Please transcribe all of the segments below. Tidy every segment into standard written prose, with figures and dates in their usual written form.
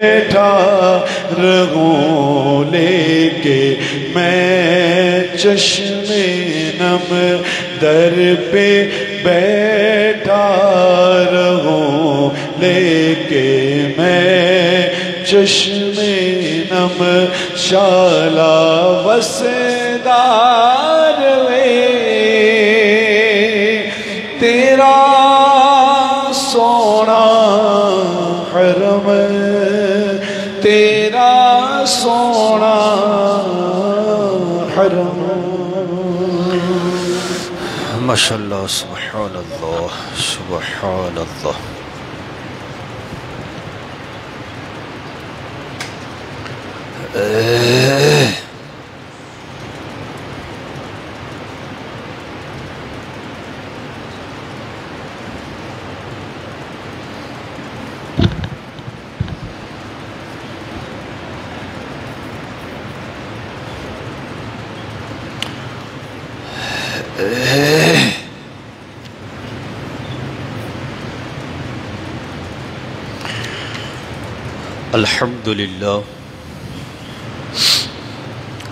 بیٹھا رہوں لے کے میں چشم نم در پہ بیٹھا رہوں لے کے میں چشم نم شالا وسدار وے تیرا سونا حرم تیرا سونا حرم ماشاءاللہ سبحان اللہ سبحان اللہ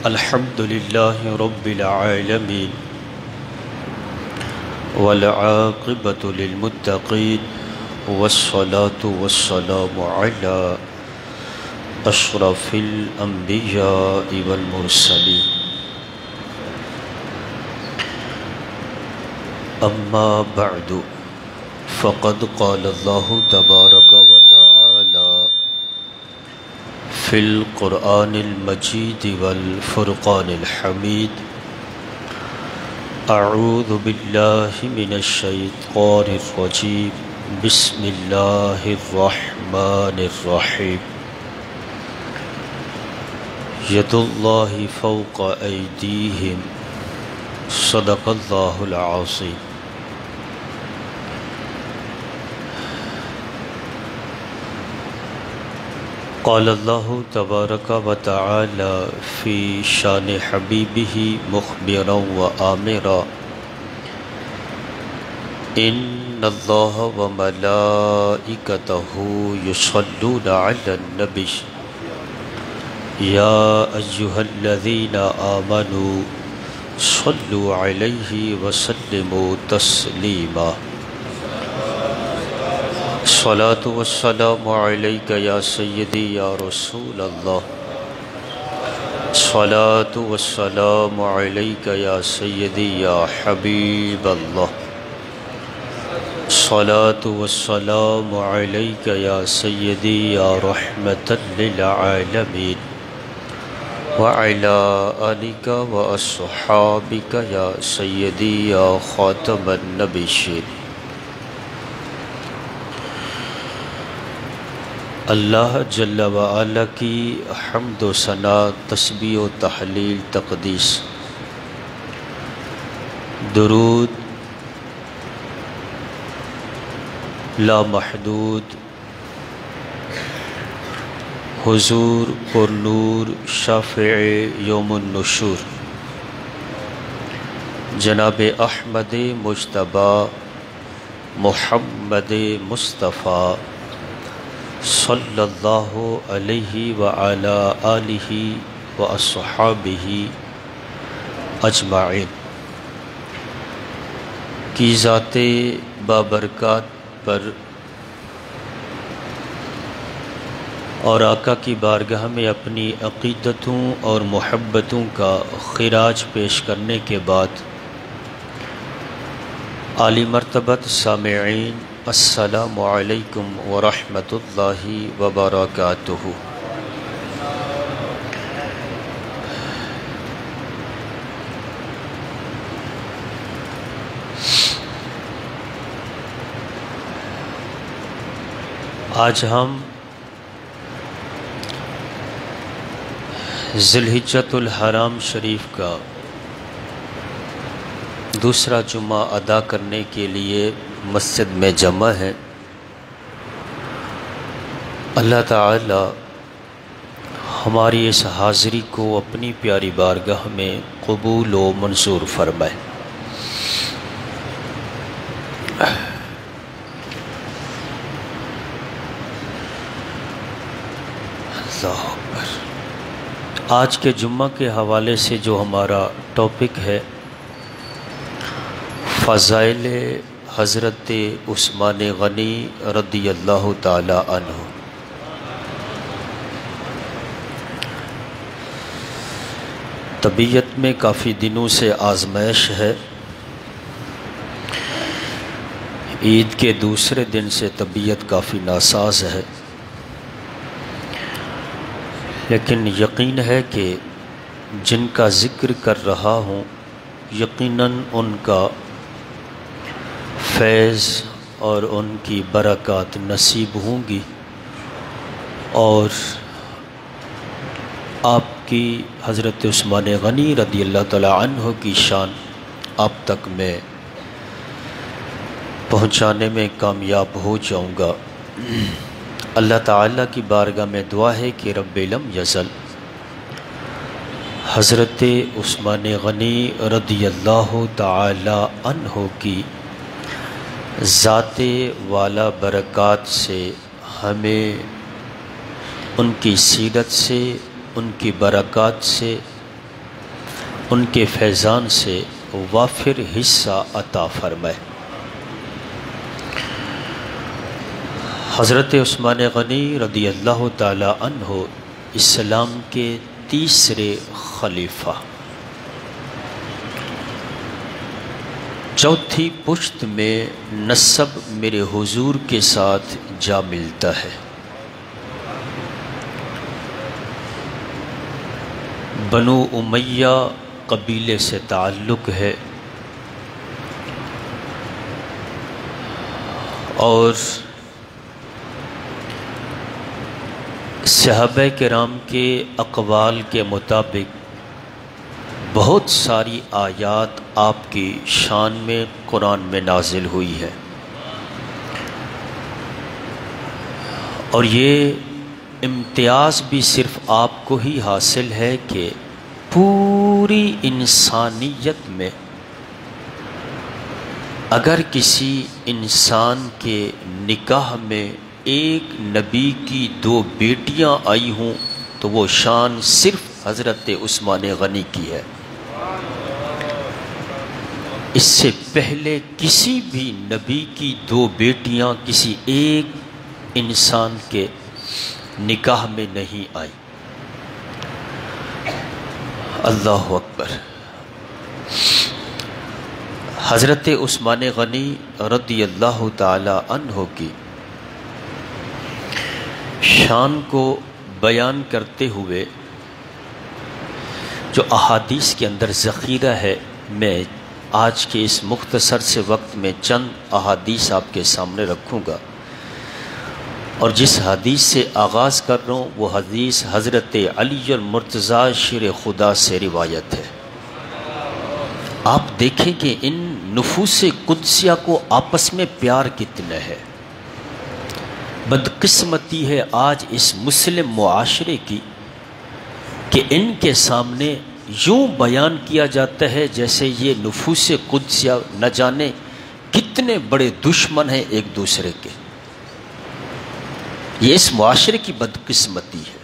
الحمد للہ رب العالمین والعاقبة للمتقین والصلاة والسلام على اشرف الانبیاء والمرسلین اما بعد فقد قال اللہ تبارک وتعالی فی القرآن المجید والفرقان الحمید اعوذ باللہ من الشیطان الرجیم بسم اللہ الرحمن الرحیم ید اللہ فوق ایدیہم صدق اللہ العظیم قال اللہ تبارک و تعالی فی شان حبیبہ مخبرا و آمرا ان اللہ و ملائکتہ یصلون علی النبی یا ایہا الذین آمنوا صلوا علیہ وسلموا تسلیما الصلاة والسلام علیک یا سیدی یا رسول اللہ الصلاة والسلام علیک یا سیدی یا حبیب اللہ الصلاة والسلام علیک یا سیدی یا رحمة للعالمین وعلى آلک واصحابک یا سیدی یا خاتم النبیین اللہ جل وعلا کی حمد و ثنا تسبیح و تحلیل تقدیس درود لا محدود حضور پر نور شافع یوم النشور جناب احمد مجتبی محمد مصطفیٰ صلی اللہ علیہ وعلی آلہ واصحابہ اجمعین کی ذات بابرکات پر اور آقا کی بارگاہ میں اپنی عقیدتوں اور محبتوں کا خراج پیش کرنے کے بعد عالی مرتبت سامعین السلام علیکم ورحمۃ اللہ وبرکاتہ آج ہم ذی الحجۃ الحرام شریف کا دوسرا جمعہ ادا کرنے کے لیے مسجد میں جمع ہے۔ اللہ تعالی ہماری اس حاضری کو اپنی پیاری بارگاہ میں قبول و منظور فرمائے۔ اللہ اکبر۔ آج کے جمعہ کے حوالے سے جو ہمارا ٹاپک ہے فضائل حضرت عثمان غنی رضی اللہ تعالی عنہ۔ طبیعت میں کافی دنوں سے آزمائش ہے، عید کے دوسرے دن سے طبیعت کافی ناساز ہے، لیکن یقین ہے کہ جن کا ذکر کر رہا ہوں یقیناً ان کا فیض اور ان کی برکات نصیب ہوں گی، اور آپ کی حضرت عثمان غنی رضی اللہ تعالیٰ عنہ کی شان آپ تک میں پہنچانے میں کامیاب ہو جاؤں گا۔ اللہ تعالیٰ کی بارگاہ میں دعا ہے کہ رب لم یزل حضرت عثمان غنی رضی اللہ تعالی عنہ کی ذات والا برکات سے ہمیں ان کی سیرت سے، ان کی برکات سے، ان کے فیضان سے وافر حصہ عطا فرمائے۔ حضرت عثمان غنی رضی اللہ تعالی عنہ اسلام کے تیسرے خلیفہ، چوتھی پشت میں نسب میرے حضور کے ساتھ جا ملتا ہے۔ بنو امیہ قبیلے سے تعلق ہے، اور صحابہ کرام کے اقوال کے مطابق بہت ساری آیات آپ کی شان میں قرآن میں نازل ہوئی ہے، اور یہ امتیاز بھی صرف آپ کو ہی حاصل ہے کہ پوری انسانیت میں اگر کسی انسان کے نکاح میں ایک نبی کی 2 بیٹیاں آئی ہوں تو وہ شان صرف حضرت عثمان غنی کی ہے۔ اس سے پہلے کسی بھی نبی کی 2 بیٹیاں کسی ایک انسان کے نکاح میں نہیں آئی۔ اللہ اکبر۔ حضرت عثمان غنی رضی اللہ تعالی عنہ کی شان کو بیان کرتے ہوئے جو احادیث کے اندر ذخیرہ ہے، میں آج کے اس مختصر سے وقت میں چند احادیث آپ کے سامنے رکھوں گا، اور جس حدیث سے آغاز کر رہا ہوں وہ حدیث حضرت علی المرتضیٰ شیر خدا سے روایت ہے۔ آپ دیکھیں کہ ان نفوس قدسیہ کو آپس میں پیار کتنا ہے۔ بدقسمتی ہے آج اس مسلم معاشرے کی کہ ان کے سامنے یوں بیان کیا جاتا ہے جیسے یہ نفوس قدسیہ نہ جانے کتنے بڑے دشمن ہیں ایک دوسرے کے۔ یہ اس معاشرے کی بدقسمتی ہے،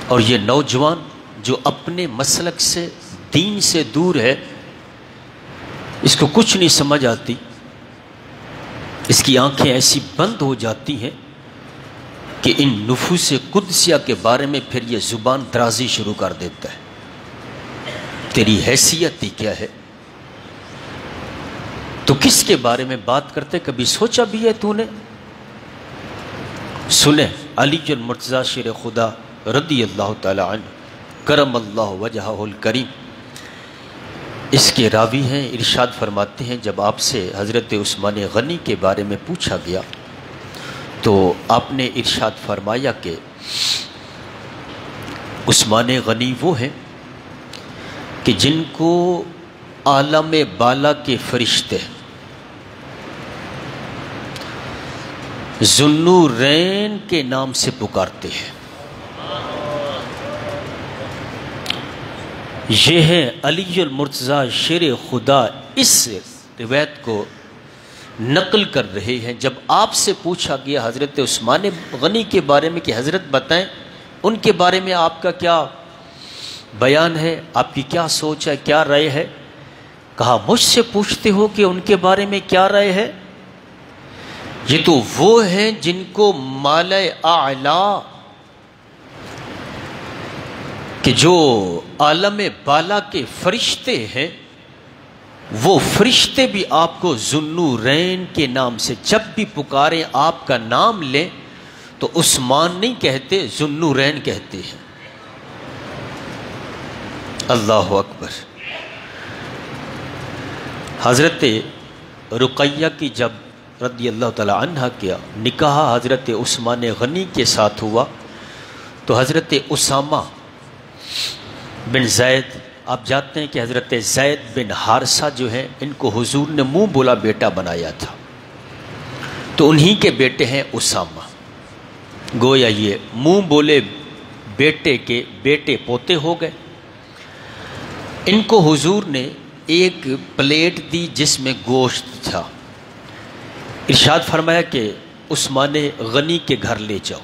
اور یہ نوجوان جو اپنے مسلک سے، دین سے دور ہے، اس کو کچھ نہیں سمجھ آتی، اس کی آنکھیں ایسی بند ہو جاتی ہیں کہ ان نفوس قدسیہ کے بارے میں پھر یہ زبان درازی شروع کر دیتا ہے۔ تیری حیثیت ہی کیا ہے؟ تو کس کے بارے میں بات کرتے، کبھی سوچا بھی ہے تو نے؟ سنیں، علی المرتضیٰ شیر خدا رضی اللہ تعالی عنہ کرم اللہ وجہہ الکریم، اس کے راوی ہیں، ارشاد فرماتے ہیں جب آپ سے حضرت عثمان غنی کے بارے میں پوچھا گیا تو آپ نے ارشاد فرمایا کہ عثمان غنی وہ ہیں کہ جن کو عالم بالا کے فرشتے ذوالنورین کے نام سے پکارتے ہیں۔ یہ ہے علی المرتضیٰ شیر خدا۔ اس روایت کو نقل کر رہے ہیں. جب آپ سے پوچھا گیا حضرت عثمان غنی کے بارے میں کہ حضرت بتائیں ان کے بارے میں آپ کا کیا بیان ہے, آپ کی کیا سوچ ہے, کیا رائے ہے؟ کہا مجھ سے پوچھتے ہو کہ ان کے بارے میں کیا رائے ہے؟ یہ تو وہ ہیں جن کو مال اعلیٰ کہ جو عالم بالا کے فرشتے ہیں, وہ فرشتے بھی آپ کو ذوالنورین کے نام سے جب بھی پکاریں, آپ کا نام لیں تو عثمان نہیں کہتے, ذوالنورین کہتے ہیں. اللہ اکبر. حضرت رقیہ کی جب رضی اللہ تعالی عنہ کیا نکاح حضرت عثمان غنی کے ساتھ ہوا تو حضرت اسامہ بن زید, آپ جانتے ہیں کہ حضرت زید بن حارثہ جو ہیں ان کو حضور نے منہ بولا بیٹا بنایا تھا, تو انہی کے بیٹے ہیں اسامہ. گویا یہ منہ بولے بیٹے کے بیٹے پوتے ہو گئے. ان کو حضور نے ایک پلیٹ دی جس میں گوشت تھا. ارشاد فرمایا کہ عثمان غنی کے گھر لے جاؤ.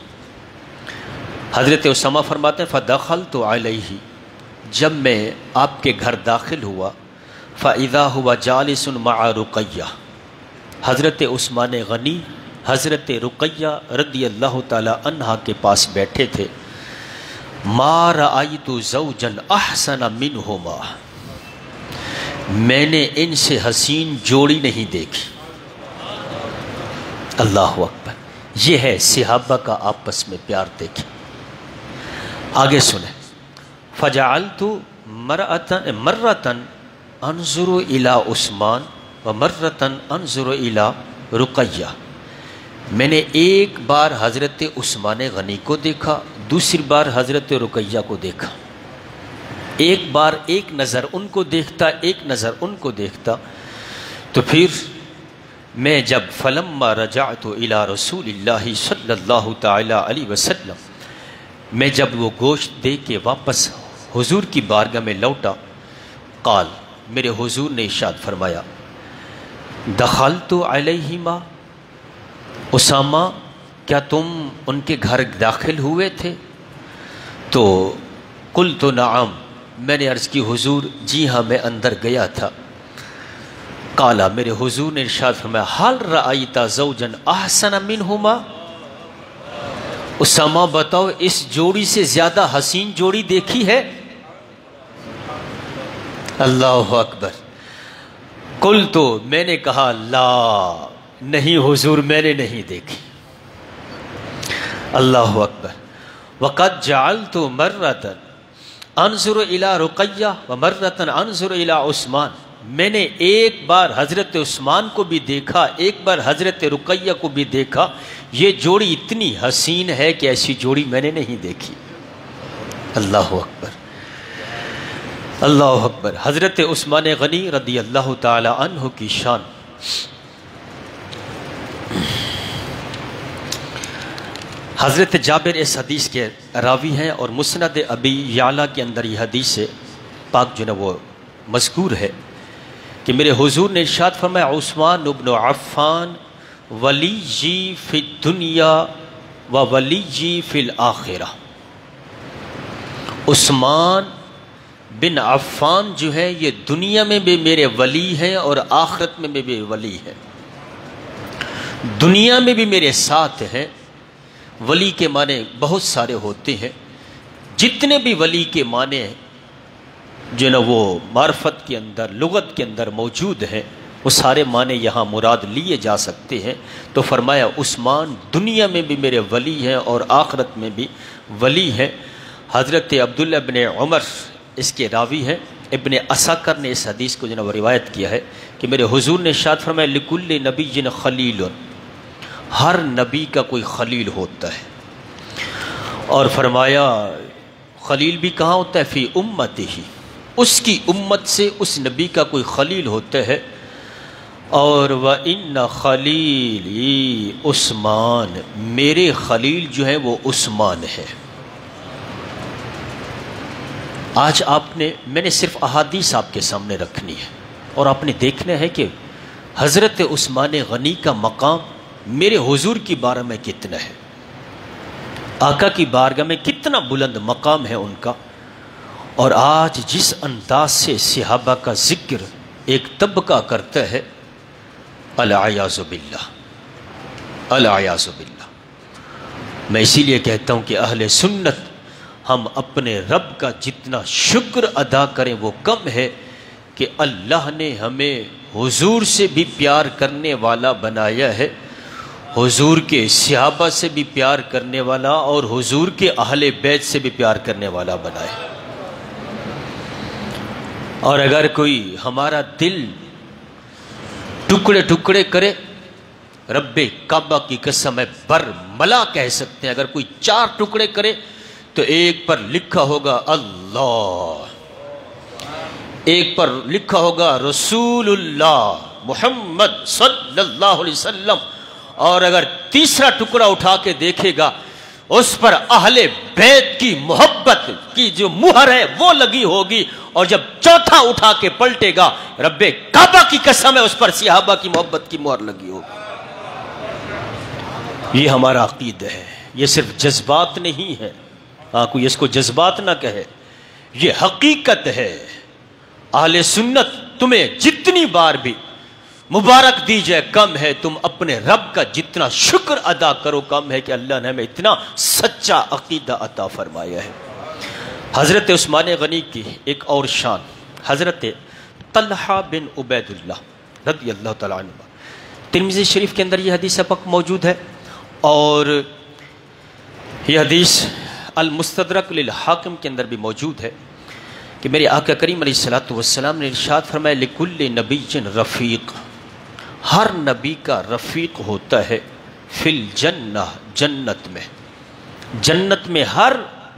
حضرت اسامہ فرماتے ہیں فدخلت علیہ, جب میں آپ کے گھر داخل ہوا فاذا هو جالس مع رقیہ, حضرت عثمان غنی حضرت رقیہ رضی اللہ تعالی عنہا کے پاس بیٹھے تھے. ما رأیت زوجا احسن منہما, میں نے ان سے حسین جوڑی نہیں دیکھی. اللہ اکبر. یہ ہے صحابہ کا آپس میں پیار. دیکھیں آگے سنیں. فجعلت مرتن انظر الى عثمان و مرتن انظر الى رقیہ, میں نے ایک بار حضرت عثمان غنی کو دیکھا, دوسری بار حضرت رقیہ کو دیکھا. ایک بار ایک نظر ان کو دیکھتا, ایک نظر ان کو دیکھتا. تو پھر میں جب فلما رجعت الى رسول اللہ صلی اللہ تعالی علیہ وسلم, میں جب وہ گوشت دے کے واپس حضور کی بارگاہ میں لوٹا, قال, میرے حضور نے ارشاد فرمایا دخلت علیہما, اسامہ کیا تم ان کے گھر داخل ہوئے تھے؟ تو قلت نعم, میں نے عرض کی حضور جی ہاں میں اندر گیا تھا. قالا, میرے حضور نے ارشاد فرمایا حل رأیت زوجا احسن منہما, اسامہ بتاؤ اس جوڑی سے زیادہ حسین جوڑی دیکھی ہے؟ اللہ اکبر. قلت, میں نے کہا لا, نہیں حضور میں نے نہیں دیکھی. اللہ اکبر. وقد جعلت مرۃ انظر الى رقیہ و مرۃ انظر الى عثمان, میں نے ایک بار حضرت عثمان کو بھی دیکھا, ایک بار حضرت رقیہ کو بھی دیکھا. یہ جوڑی اتنی حسین ہے کہ ایسی جوڑی میں نے نہیں دیکھی. اللہ اکبر. اللہ اکبر. حضرت عثمان غنی رضی اللہ تعالی عنہ کی شان. حضرت جابر اس حدیث کے راوی ہیں اور مسند ابی یعلا کے اندر یہ حدیث پاک جو ہے وہ مذکور ہے کہ میرے حضور نے ارشاد فرمایا عثمان ابن عفان ولیجی فی الدنیا و ولیجی فی الآخرہ. عثمان بن عفان جو ہے یہ دنیا میں بھی میرے ولی ہیں اور آخرت میں بھی ولی ہیں. دنیا میں بھی میرے ساتھ ہیں. ولی کے معنی بہت سارے ہوتے ہیں, جتنے بھی ولی کے معنی جو نا وہ معرفت کے اندر لغت کے اندر موجود ہیں وہ سارے معنی یہاں مراد لیے جا سکتے ہیں. تو فرمایا عثمان دنیا میں بھی میرے ولی ہیں اور آخرت میں بھی ولی ہیں. حضرت عبداللہ بن عمر اس کے راوی ہیں. ابن اساکر نے اس حدیث کو جو نا وہ روایت کیا ہے کہ میرے حضور نے ارشاد فرمایا لکل نبی خلیل, ہر نبی کا کوئی خلیل ہوتا ہے. اور فرمایا خلیل بھی کہاں ہوتا ہے؟ فی امتی ہی, اس کی امت سے اس نبی کا کوئی خلیل ہوتا ہے. اور وَإِنَّ خَلِيلِي عثمان, میرے خلیل جو ہے وہ عثمان ہے. آج میں نے صرف احادیث آپ کے سامنے رکھنی ہے اور آپ نے دیکھنا ہے کہ حضرت عثمان غنی کا مقام میرے حضور کی بارگاہ میں کتنا ہے، آقا کی بارگاہ میں کتنا بلند مقام ہے ان کا. اور آج جس انداز سے صحابہ کا ذکر ایک طبقہ کرتا ہے، العیاذ باللہ العیاذ باللہ. میں اسی لیے کہتا ہوں کہ اہل سنت ہم اپنے رب کا جتنا شکر ادا کریں وہ کم ہے کہ اللہ نے ہمیں حضور سے بھی پیار کرنے والا بنایا ہے، حضور کے صحابہ سے بھی پیار کرنے والا اور حضور کے اہل بیت سے بھی پیار کرنے والا بنایا. اور اگر کوئی ہمارا دل ٹکڑے ٹکڑے کرے، رب کعبہ کی قسم ہے برملا کہہ سکتے ہیں، اگر کوئی 4 ٹکڑے کرے تو ایک پر لکھا ہوگا اللہ، ایک پر لکھا ہوگا رسول اللہ محمد صلی اللہ علیہ وسلم، اور اگر تیسرا ٹکڑا اٹھا کے دیکھے گا اس پر اہل بیت کی محبت کی جو مہر ہے وہ لگی ہوگی، اور جب چوتھا اٹھا کے پلٹے گا رب کعبہ کی قسم ہے اس پر صحابہ کی محبت کی مہر لگی ہوگی. یہ ہمارا عقیدہ ہے، یہ صرف جذبات نہیں ہے، کوئی اس کو جذبات نہ کہے، یہ حقیقت ہے. اہل سنت تمہیں جتنی بار بھی مبارک دی جائے کم ہے، تم اپنے رب کا جتنا شکر ادا کرو کم ہے کہ اللہ نے ہمیں اتنا سچا عقیدہ عطا فرمایا ہے. حضرت عثمان غنی کی ایک اور شان، حضرت طلحہ بن عبید اللہ رضی اللہ تعالیٰ عنہ، ترمذی شریف کے اندر یہ حدیث پاک موجود ہے، اور یہ حدیث المستدرک للحاکم کے اندر بھی موجود ہے کہ میرے آقا کریم علیہ السلام نے ارشاد فرمایا لکل نبی رفیق، ہر نبی کا رفیق ہوتا ہے فی الجنہ، جنت میں، جنت میں ہر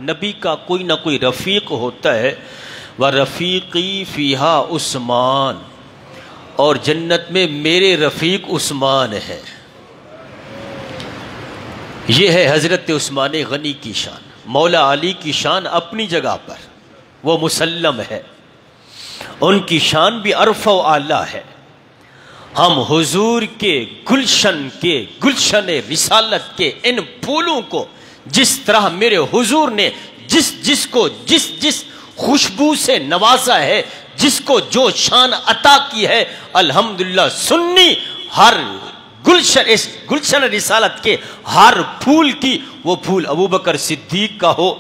نبی کا کوئی نہ کوئی رفیق ہوتا ہے. وَرَفِيقِي فِيهَا عثمان، اور جنت میں میرے رفیق عثمان ہے. یہ ہے حضرت عثمان غنی کی شان. مولا علی کی شان اپنی جگہ پر وہ مسلم ہے، ان کی شان بھی عرف و اعلیٰ ہے. ہم حضور کے گلشن رسالت کے ان پھولوں کو جس طرح میرے حضور نے جس خوشبو سے نوازا ہے، جس کو جو شان عطا کی ہے، الحمدللہ سنی ہر اس گلشن رسالت کے ہر پھول کی، وہ پھول ابوبکر صدیق کا ہو،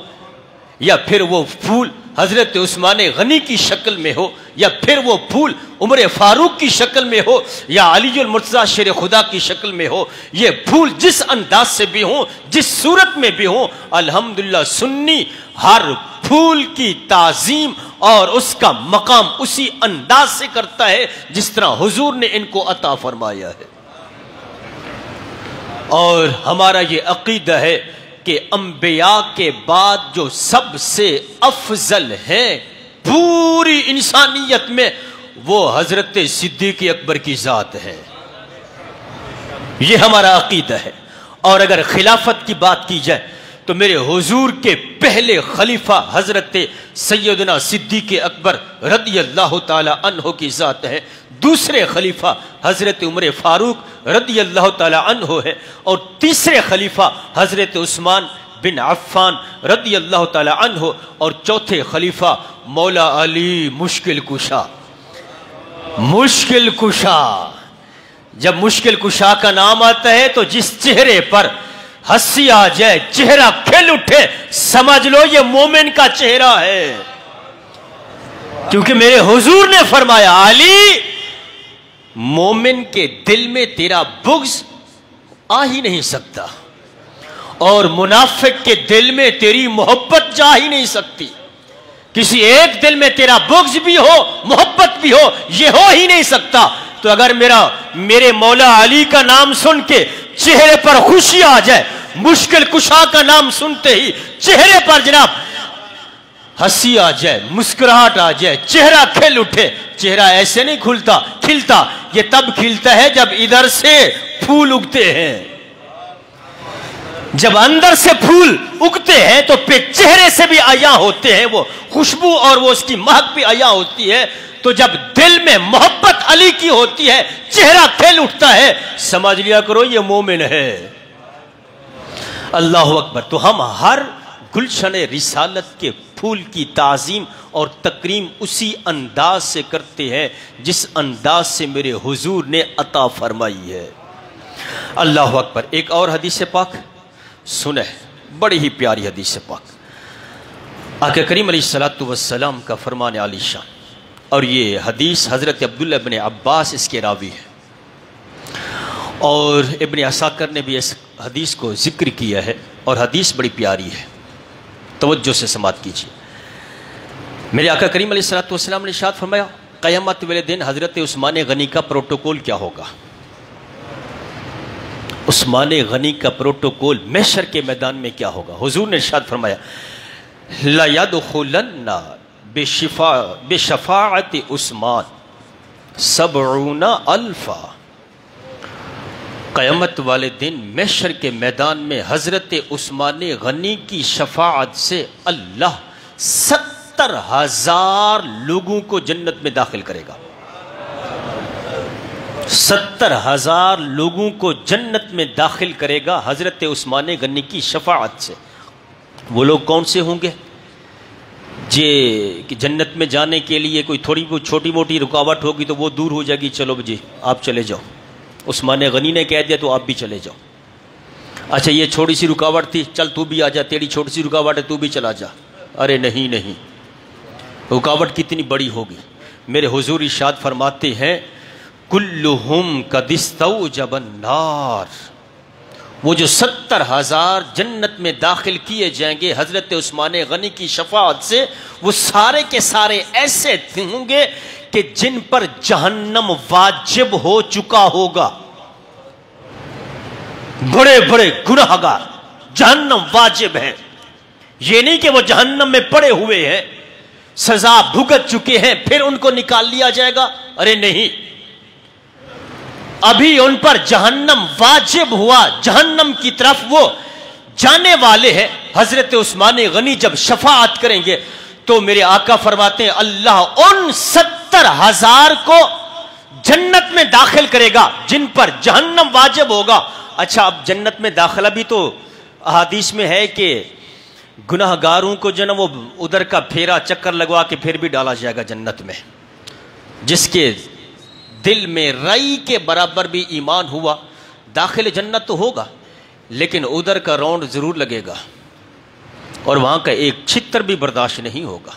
یا پھر وہ پھول حضرت عثمان غنی کی شکل میں ہو، یا پھر وہ پھول عمر فاروق کی شکل میں ہو، یا علی المرتضیٰ شیر خدا کی شکل میں ہو، یہ پھول جس انداز سے بھی ہوں، جس صورت میں بھی ہوں، الحمدللہ سنی ہر پھول کی تعظیم اور اس کا مقام اسی انداز سے کرتا ہے جس طرح حضور نے ان کو عطا فرمایا ہے. اور ہمارا یہ عقیدہ ہے کہ انبیاء کے بعد جو سب سے افضل ہیں پوری انسانیت میں، وہ حضرت صدیق اکبر کی ذات ہے. یہ ہمارا عقیدہ ہے. اور اگر خلافت کی بات کی جائے تو میرے حضور کے پہلے خلیفہ حضرت سیدنا صدیق اکبر رضی اللہ تعالی عنہ کی ذات ہے. دوسرے خلیفہ حضرت عمر فاروق رضی اللہ تعالی عنہ ہے، اور تیسرے خلیفہ حضرت عثمان بن عفان رضی اللہ تعالی عنہ، اور چوتھے خلیفہ مولا علی مشکل کشا. مشکل کشا، جب مشکل کشا کا نام آتا ہے تو جس چہرے پر ہنسی آ جائے، چہرہ کھل اٹھے، سمجھ لو یہ مومن کا چہرہ ہے. کیونکہ میرے حضور نے فرمایا علی، مومن کے دل میں تیرا بغض آ ہی نہیں سکتا، اور منافق کے دل میں تیری محبت جا ہی نہیں سکتی. کسی ایک دل میں تیرا بغض بھی ہو، محبت بھی ہو، یہ ہو ہی نہیں سکتا. تو اگر میرے مولا علی کا نام سن کے چہرے پر خوشی آ جائے، مشکل کشا کا نام سنتے ہی چہرے پر جناب ہنسی آ جائے، مسکراہٹ آ جائے، چہرہ کھل اٹھے. چہرہ ایسے نہیں کھلتا، یہ تب کھلتا ہے جب ادھر سے پھول اگتے ہیں. جب اندر سے پھول اگتے چہرے ہیں تو پہ چہرے سے بھی عیاں ہوتے ہیں وہ خوشبو اور وہ اس کی مہک بھی عیاں ہوتی ہے. تو جب دل میں محبت علی کی ہوتی ہے چہرہ کھل اٹھتا ہے, سمجھ لیا کرو یہ مومن ہے. اللہ اکبر. تو ہم ہر گلشن رسالت کے پھول کی تعظیم اور تکریم اسی انداز سے کرتے ہیں جس انداز سے میرے حضور نے عطا فرمائی ہے. اللہ اکبر. ایک اور حدیث پاک سنیں, بڑی ہی پیاری حدیث پاک. آقا کریم علیہ الصلوۃ والسلام کا فرمان عالی شان, اور یہ حدیث حضرت عبداللہ ابن عباس اس کے راوی ہے, اور ابن عساکر نے بھی اس حدیث کو ذکر کیا ہے, اور حدیث بڑی پیاری ہے, توجہ سے سماعت کیجیے. میرے آقا کریم علیہ الصلوۃ والسلام نے ارشاد فرمایا قیامت والے دن حضرت عثمان غنی کا پروٹوکول کیا ہوگا. عثمان غنی کا پروٹوکول محشر کے میدان میں کیا ہوگا. حضور نے ارشاد فرمایا لا يدخلن بشفاعت عثمان 70,000. قیامت والے دن محشر کے میدان میں حضرت عثمان غنی کی شفاعت سے اللہ 70,000 لوگوں کو جنت میں داخل کرے گا. 70,000 لوگوں کو جنت میں داخل کرے گا حضرت عثمان غنی کی شفاعت سے. وہ لوگ کون سے ہوں گے؟ کہ جنت میں جانے کے لیے کوئی تھوڑی چھوٹی موٹی رکاوٹ ہوگی تو وہ دور ہو جائے گی, چلو جی آپ چلے جاؤ. عثمان غنی نے کہہ دیا تو آپ بھی چلے جاؤ. اچھا یہ چھوٹی سی رکاوٹ تھی, چل تو بھی آ جا, تیری چھوٹی سی رکاوٹ ہے تو بھی چلا جا. ارے نہیں نہیں, رکاوٹ کتنی بڑی ہوگی. میرے حضور ارشاد فرماتے ہیں کلہم قد استوجب النار. وہ جو 70,000 جنت میں داخل کیے جائیں گے حضرت عثمان غنی کی شفاعت سے, وہ سارے کے سارے ایسے ہوں گے کہ جن پر جہنم واجب ہو چکا ہوگا. بڑے بڑے گناہگار جہنم واجب ہے. یہ نہیں کہ وہ جہنم میں پڑے ہوئے ہیں, سزا بھگت چکے ہیں پھر ان کو نکال لیا جائے گا. ارے نہیں, ابھی ان پر جہنم واجب ہوا, جہنم کی طرف وہ جانے والے ہیں. حضرت عثمان غنی جب شفاعت کریں گے تو میرے آقا فرماتے ہیں اللہ ان 70,000 کو جنت میں داخل کرے گا جن پر جہنم واجب ہوگا. اچھا اب جنت میں داخلہ بھی تو احادیث میں ہے کہ گناہ گاروں کو جو نا وہ ادھر کا پھیرا چکر لگوا کے پھر بھی ڈالا جائے گا جنت میں. جس کے دل میں رائی کے برابر بھی ایمان ہوا داخل جنت تو ہوگا, لیکن ادھر کا راؤنڈ ضرور لگے گا اور وہاں کا ایک چھتر بھی برداشت نہیں ہوگا.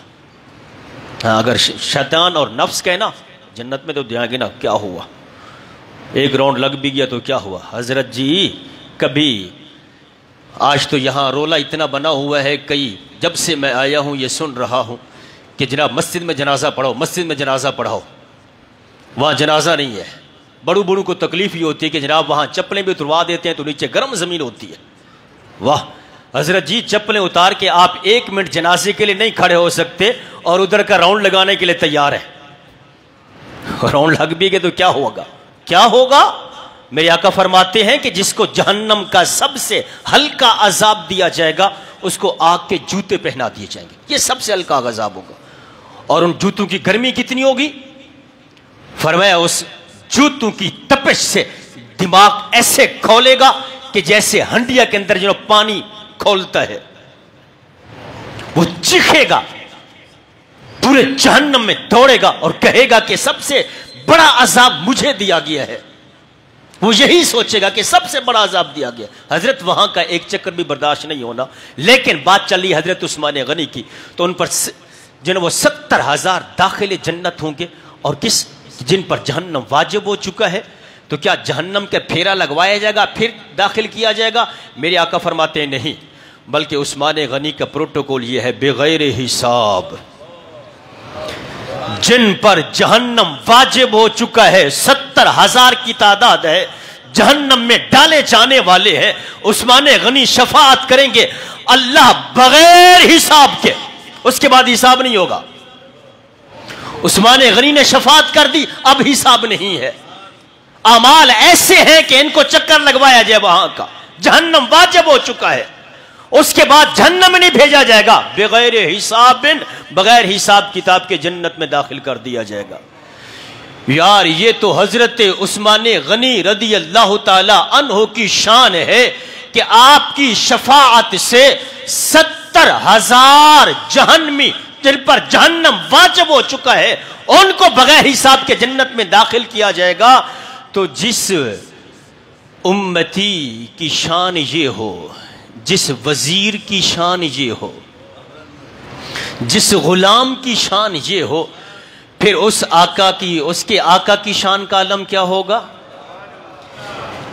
اگر شیطان اور نفس کہنا جنت میں تو جائیں گے نا, کیا ہوا ایک راؤنڈ لگ بھی گیا تو کیا ہوا. حضرت جی کبھی آج تو یہاں رولا اتنا بنا ہوا ہے, کئی جب سے میں آیا ہوں یہ سن رہا ہوں کہ جناب مسجد میں جنازہ پڑھاؤ, مسجد میں جنازہ پڑھاؤ. وہاں جنازہ نہیں ہے. بڑوں بڑوں کو تکلیف یہ ہوتی ہے کہ جناب وہاں چپلیں بھی اتروا دیتے ہیں تو نیچے گرم زمین ہوتی ہے. واہ حضرت جی چپلیں اتار کے آپ 1 منٹ جنازے کے لیے نہیں کھڑے ہو سکتے اور ادھر کا راؤنڈ لگانے کے لیے تیار ہے. راؤنڈ لگ بھی گئے تو کیا ہوگا, کیا ہوگا. میرے آقا فرماتے ہیں کہ جس کو جہنم کا سب سے ہلکا عذاب دیا جائے گا اس کو آگ کے جوتے پہنا دیے جائیں گے. یہ سب سے ہلکا عذاب ہوگا. اور ان جوتوں کی گرمی کتنی ہوگی. فرمایا اس جوتوں کی تپش سے دماغ ایسے کھولے گا کہ جیسے ہنڈیا کے اندر جو پانی کھولتا ہے. وہ چیخے گا, پورے جہنم میں دوڑے گا اور کہے گا کہ سب سے بڑا عذاب مجھے دیا گیا ہے. وہ یہی سوچے گا کہ سب سے بڑا عذاب دیا گیا. حضرت وہاں کا ایک چکر بھی برداشت نہیں ہونا. لیکن بات چلی حضرت عثمان غنی کی, تو ان پر جن وہ 70,000 داخل جنت ہوں گے, اور کس جن پر جہنم واجب ہو چکا ہے. تو کیا جہنم کا پھیرا لگوایا جائے گا پھر داخل کیا جائے گا؟ میرے آقا فرماتے ہیں نہیں, بلکہ عثمان غنی کا پروٹوکول یہ ہے بغیر حساب. جن پر جہنم واجب ہو چکا ہے 70,000 کی تعداد ہے, جہنم میں ڈالے جانے والے ہیں, عثمان غنی شفاعت کریں گے اللہ بغیر حساب کے. اس کے بعد حساب نہیں ہوگا. عثمان غنی نے شفاعت کر دی, اب حساب نہیں ہے. اعمال ایسے ہیں کہ ان کو چکر لگوایا جائے وہاں کا, جہنم واجب ہو چکا ہے. اس کے بعد جہنم میں نہیں بھیجا جائے گا، بغیر حساب، بغیر حساب کتاب کے جنت میں داخل کر دیا جائے گا۔ یار یہ تو حضرت عثمان غنی رضی اللہ تعالی عنہ کی شان ہے کہ آپ کی شفاعت سے 70,000 جہنمی جن پر جہنم واجب ہو چکا ہے ان کو بغیر حساب کے جنت میں داخل کیا جائے گا۔ تو جس امتی کی شان یہ ہو، جس وزیر کی شان یہ ہو، جس غلام کی شان یہ ہو، پھر اس کے آقا کی شان کا عالم کیا ہوگا؟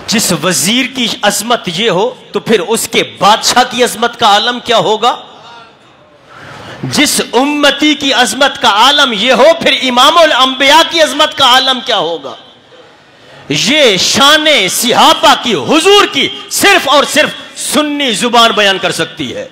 جس وزیر کی عظمت یہ ہو تو پھر اس کے بادشاہ کی عظمت کا عالم کیا ہوگا؟ جس امتی کی عظمت کا عالم یہ ہو پھر امام الانبیاء کی عظمت کا عالم کیا ہوگا؟ یہ شان صحابہ کی، حضور کی صرف اور صرف سنی زبان بیان کر سکتی ہے،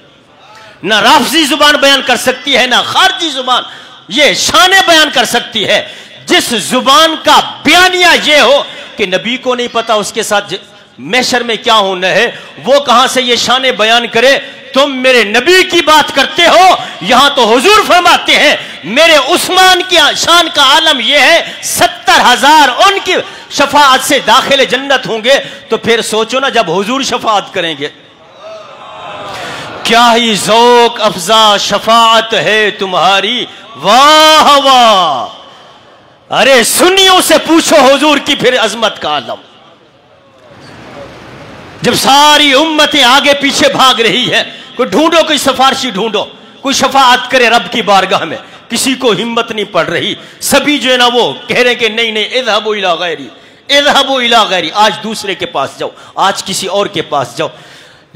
نہ رافضی زبان بیان کر سکتی ہے، نہ خارجی زبان یہ شانیں بیان کر سکتی ہے۔ جس زبان کا بیانیہ یہ ہو کہ نبی کو نہیں پتا اس کے ساتھ محشر میں کیا ہونا ہے، وہ کہاں سے یہ شانیں بیان کرے؟ تم میرے نبی کی بات کرتے ہو، یہاں تو حضور فرماتے ہیں میرے عثمان کی شان کا عالم یہ ہے 70,000 ان کی شفاعت سے داخل جنت ہوں گے۔ تو پھر سوچو نا جب حضور شفاعت کریں گے کیا ہی ذوق افزا شفاعت ہے تمہاری، واہ واہ۔ ارے سنیوں سے پوچھو حضور کی پھر عظمت کا عالم، جب ساری امتیں آگے پیچھے بھاگ رہی ہے، کوئی ڈھونڈو، کوئی سفارشی ڈھونڈو، کوئی شفاعت کرے رب کی بارگاہ میں، کسی کو ہمت نہیں پڑ رہی، سبھی جو ہے نا وہ کہہ رہے کہ نہیں نہیں اذهبوا الى غیری، اذهبوا الى غیری، آج دوسرے کے پاس جاؤ، آج کسی اور کے پاس جاؤ،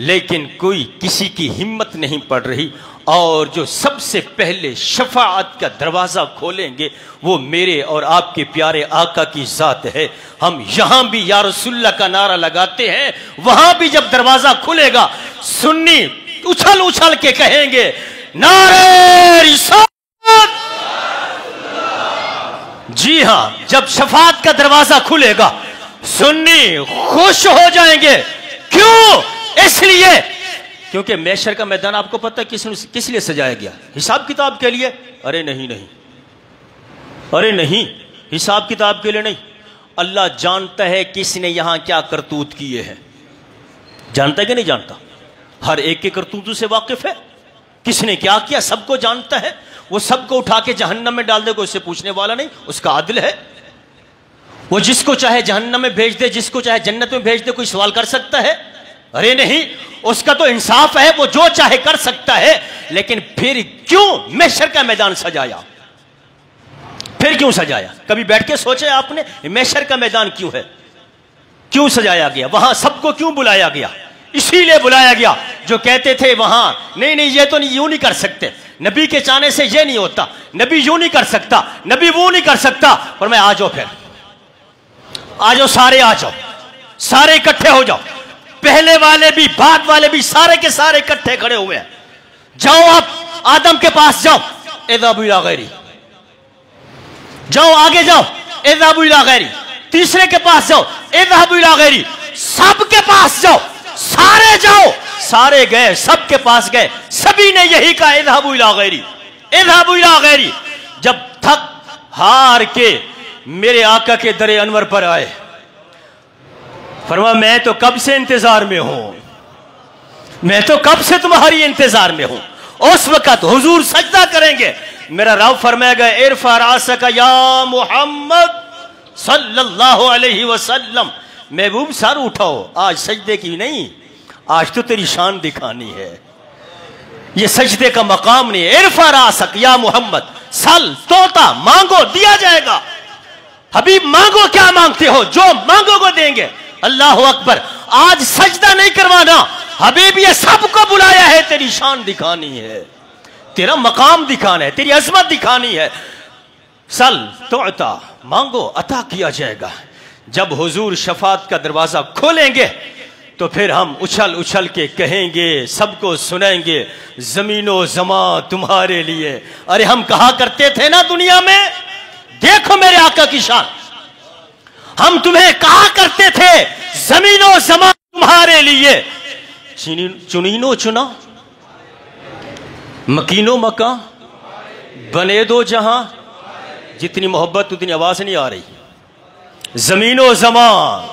لیکن کوئی کسی کی ہمت نہیں پڑ رہی۔ اور جو سب سے پہلے شفاعت کا دروازہ کھولیں گے وہ میرے اور آپ کے پیارے آقا کی ذات ہے۔ ہم یہاں بھی یا رسول اللہ کا نعرہ لگاتے ہیں، وہاں بھی جب دروازہ کھلے گا سنی اچھل اچھل کے کہیں گے نعرہ رسالت۔ جی ہاں، جب شفاعت کا دروازہ کھلے گا سنی خوش ہو جائیں گے۔ کیوں؟ اس لیے کیونکہ محشر کا میدان آپ کو پتہ کس لیے سجایا گیا؟ حساب کتاب کے لیے؟ ارے نہیں نہیں، ارے نہیں، حساب کتاب کے لیے نہیں۔ اللہ جانتا ہے کس نے یہاں کیا کرتوت کیے ہیں، جانتا ہے کہ نہیں جانتا؟ ہر ایک کے کرتوتوں سے واقف ہے، کس نے کیا کیا سب کو جانتا ہے۔ وہ سب کو اٹھا کے جہنم میں ڈال دے کوئی اس سے پوچھنے والا نہیں، اس کا عدل ہے۔ وہ جس کو چاہے جہنم میں بھیج دے، جس کو چاہے جنت میں بھیج دے، کوئی سوال کر سکتا ہے؟ ارے نہیں، اس کا تو انصاف ہے، وہ جو چاہے کر سکتا ہے۔ لیکن پھر کیوں محشر کا میدان سجایا؟ پھر کیوں سجایا؟ کبھی بیٹھ کے سوچے آپ نے محشر کا میدان کیوں ہے، کیوں سجایا گیا، وہاں سب کو کیوں بلایا گیا؟ اسی لیے بلایا گیا جو کہتے تھے وہاں نہیں نہیں یہ تو یوں نہیں کر سکتے، نبی کے چاہنے سے یہ نہیں ہوتا، نبی یوں نہیں کر سکتا، نبی وہ نہیں کر سکتا۔ اور میں آ جاؤ، پھر آ جاؤ، سارے آ جاؤ، سارے اکٹھے ہو جاؤ، پہلے والے بھی بعد والے بھی سارے کے سارے اکٹھے کھڑے ہوئے ہیں۔ جاؤ آپ آدم کے پاس جاؤ، اذهبوا الى غیری، جاؤ آگے جاؤ، اذهبوا الى غیری، تیسرے کے پاس جاؤ، اذهبوا الى غیری، سب کے پاس جاؤ، سارے جاؤ، سارے گئے، سب کے پاس گئے، سبھی نے یہی کہا اذهبوا الى غیری، اذهبوا الى غیری۔ جب تھک ہار کے میرے آقا کے در انور پر آئے، فرمایا میں تو کب سے انتظار میں ہوں، میں تو کب سے تمہاری انتظار میں ہوں۔ اس وقت حضور سجدہ کریں گے، میرا رب فرمائے گا ارفع راسک یا محمد صلی اللہ علیہ وسلم، محبوب سر اٹھاؤ، آج سجدے کی نہیں، آج تو تیری شان دکھانی ہے، یہ سجدے کا مقام نہیں ہے۔ ارفع راسک یا محمد، سل توتا مانگو دیا جائے گا، حبیب مانگو کیا مانگتے ہو، جو مانگو کو دیں گے۔ اللہ اکبر، آج سجدہ نہیں کروانا، حبیب یہ سب کو بلایا ہے، تیری شان دکھانی ہے، تیرا مقام دکھانا ہے، تیری عظمت دکھانی ہے۔ سل تعطا، مانگو عطا کیا جائے گا۔ جب حضور شفاعت کا دروازہ کھولیں گے تو پھر ہم اچھل اچھل کے کہیں گے، سب کو سنیں گے زمین و زمان تمہارے لیے۔ ارے ہم کہا کرتے تھے نا دنیا میں، دیکھو میرے آقا کی شان، ہم تمہیں کہا کرتے تھے زمین و زمان تمہارے لیے، چنینو چنا مکینو مکاں بنے دو جہاں. جتنی محبت اتنی آواز نہیں آ رہی. زمین و زمان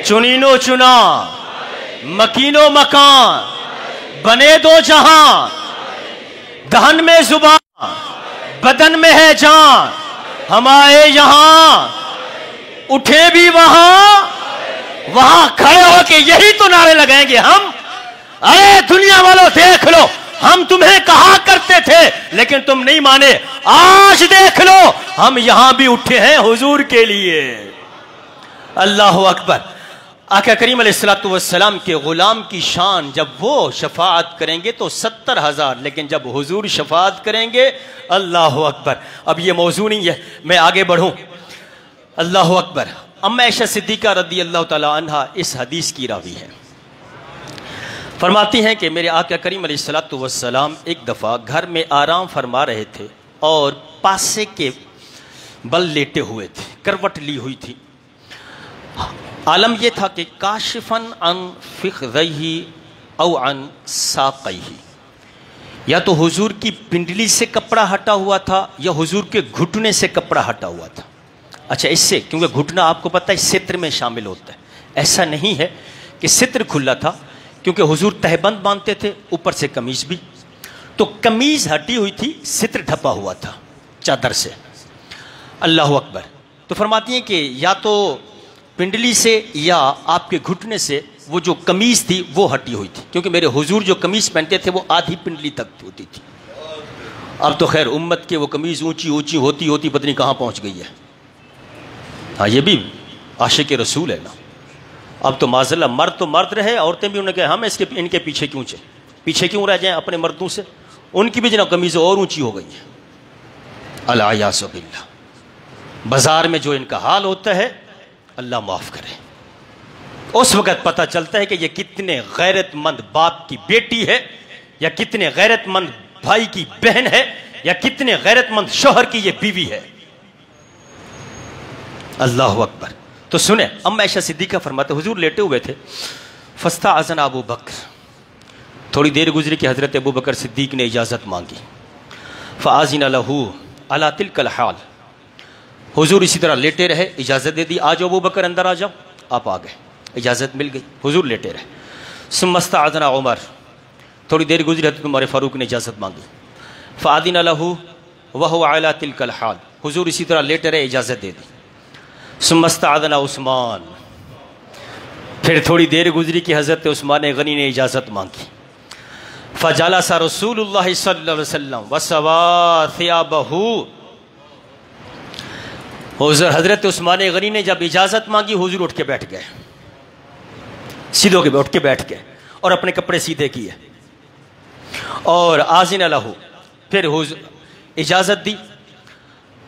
چنینو چنا مکینو مکان بنے دو جہاں. دہن میں زبان بدن میں ہے جان. ہم آئے یہاں اٹھے بھی وہاں وہاں کھڑے ہو کے یہی تو نعرے لگائیں گے ہم. ارے دنیا والوں دیکھ لو, ہم تمہیں کہا کرتے تھے لیکن تم نہیں مانے. آج دیکھ لو ہم یہاں بھی اٹھے ہیں حضور کے لیے. اللہ اکبر. آقا کریم علیہ السلام کے غلام کی شان, جب وہ شفاعت کریں گے تو 70,000, لیکن جب حضور شفاعت کریں گے اللہ اکبر. اب یہ موضوع نہیں ہے, میں آگے بڑھوں. اللہ اکبر. اما عائشہ صدیقہ رضی اللہ تعالی عنہا اس حدیث کی راوی ہے. فرماتی ہیں کہ میرے آقا کریم علیہ السلام ایک دفعہ گھر میں آرام فرما رہے تھے اور پاسے کے بل لیٹے ہوئے تھے, کروٹ لی ہوئی تھی. عالم یہ تھا کہ کاشفن عن فخذیہ او عن ساقیہ, یا تو حضور کی پنڈلی سے کپڑا ہٹا ہوا تھا یا حضور کے گھٹنے سے کپڑا ہٹا ہوا تھا. اچھا, اس سے کیونکہ گھٹنا آپ کو پتہ ہے ستر میں شامل ہوتا ہے, ایسا نہیں ہے کہ ستر کھلا تھا, کیونکہ حضور تہبند باندھتے تھے اوپر سے قمیض بھی, تو قمیض ہٹی ہوئی تھی, ستر ڈھپا ہوا تھا چادر سے. اللہ اکبر. تو فرماتی ہیں کہ یا تو پنڈلی سے یا آپ کے گھٹنے سے وہ جو قمیض تھی وہ ہٹی ہوئی تھی, کیونکہ میرے حضور جو قمیض پہنتے تھے وہ آدھی پنڈلی تک ہوتی تھی. اب تو خیر امت کے وہ قمیض اونچی اونچی ہوتی ہوتی پتہ نہیں کہاں پہنچ گئی ہے. ہاں, یہ بھی عاشق رسول ہے نا. اب تو معذاللہ مرد تو مرد رہے, عورتیں بھی انہوں نے کہا ہم ان کے پیچھے کیوں رہ جائیں اپنے مردوں سے. ان کی بھی جناب قمیضیں اور اونچی ہو گئی ہیں. الیاذ باللہ. بازار میں جو ان کا حال ہوتا ہے اللہ معاف کرے. اس وقت پتہ چلتا ہے کہ یہ کتنے غیرت مند باپ کی بیٹی ہے, یا کتنے غیرت مند بھائی کی بہن ہے, یا کتنے غیرت مند شوہر کی یہ بیوی ہے. اللہ اکبر. تو سنیں, اما عائشہ صدیقہ فرماتے حضور لیٹے ہوئے تھے. فاستأذن ابو بکر, تھوڑی دیر گزری کہ حضرت ابو بکر صدیق نے اجازت مانگی. فآذن له علی تلک الحال, حضور اسی طرح لیٹے رہے, اجازت دے دی, آ جاؤ ابو بکر اندر آ جاؤ. آپ آ گئے, اجازت مل گئی, حضور لیٹے رہے. ثم استأذن عمر, تھوڑی دیر گزری حضرت عمر فاروق نے اجازت مانگی. فآذن له وهو علی تلک الحال, حضور اسی طرح لیٹے رہے, اجازت دے دی. ثم استأذن عثمان, پھر تھوڑی دیر گزری کہ حضرت عثمان غنی نے اجازت مانگی. فجلس رسول اللہ صلی اللہ علیہ وسلم وسوا ثیابہ, حضرت عثمان غنی نے جب اجازت مانگی حضور اٹھ کے بیٹھ گئے, سیدھے ہو کے اٹھ کے بیٹھ گئے اور اپنے کپڑے سیدھے کیے. اور آذن لہ, پھر اجازت دی.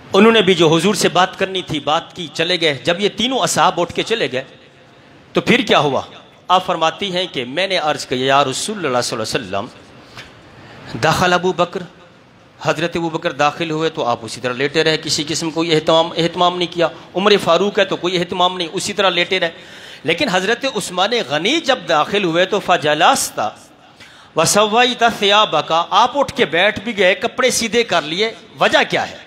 انہوں نے بھی جو حضور سے بات کرنی تھی بات کی, چلے گئے. جب یہ تینوں اصحاب اٹھ کے چلے گئے تو پھر کیا ہوا؟ آپ فرماتی ہیں کہ میں نے عرض کیا یا رسول اللہ صلی اللہ علیہ وسلم داخل ابو بکر, حضرت ابو بکر داخل ہوئے تو آپ اسی طرح لیٹے رہے, کسی قسم کوئی اہتمام نہیں کیا. عمر فاروق ہے تو کوئی اہتمام نہیں, اسی طرح لیٹے رہے. لیکن حضرت عثمان غنی جب داخل ہوئے تو فجلست وسویت ثیابک, آپ اٹھ کے بیٹھ بھی گئے, کپڑے سیدھے کر لیے. وجہ کیا ہے؟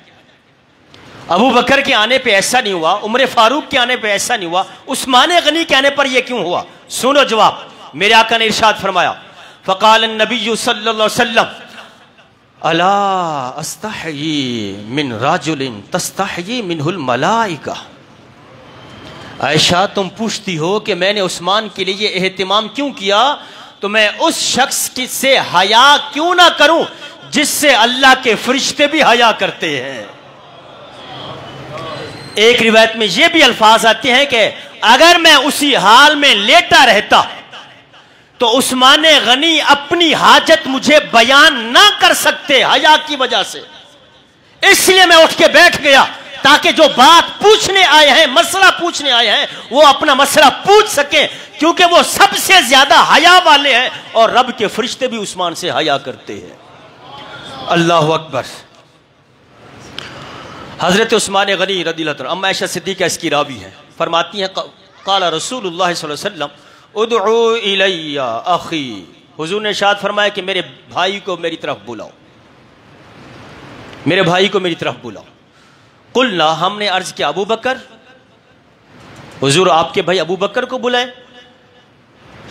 ابو بکر کے آنے پہ ایسا نہیں ہوا, عمر فاروق کے آنے پہ ایسا نہیں ہوا, عثمان غنی کے آنے پر یہ کیوں ہوا؟ سنو جواب. میرے آقا نے ارشاد فرمایا فقال النبی صلی اللہ علیہ وسلم الا استحیی من رجل تستحیی منہ الملائکہ. عائشہ تم پوچھتی ہو کہ میں نے عثمان کے لیے یہ اہتمام کیوں کیا, تو میں اس شخص سے حیا کیوں نہ کروں جس سے اللہ کے فرشتے بھی حیا کرتے ہیں. ایک روایت میں یہ بھی الفاظ آتے ہیں کہ اگر میں اسی حال میں لیٹا رہتا تو عثمان غنی اپنی حاجت مجھے بیان نہ کر سکتے حیا کی وجہ سے, اس لیے میں اٹھ کے بیٹھ گیا تاکہ جو بات پوچھنے آئے ہیں, مسئلہ پوچھنے آئے ہیں, وہ اپنا مسئلہ پوچھ سکیں, کیونکہ وہ سب سے زیادہ حیا والے ہیں اور رب کے فرشتے بھی عثمان سے حیا کرتے ہیں. اللہ اکبر. حضرت عثمان غنی رضی اللہ عنہ, اما عائشہ صدیقہ اس کی راوی ہیں, فرماتی ہیں قال رسول اللہ صلی اللہ علیہ وسلم, ادعو الی اخی، حضور نے ارشاد فرمایا کہ میرے بھائی کو میری طرف بلاؤ، میرے بھائی کو میری طرف بلاؤ۔ قلنا، ہم نے عرض کیا ابو بکر، حضور آپ کے بھائی ابو بکر کو بلائیں؟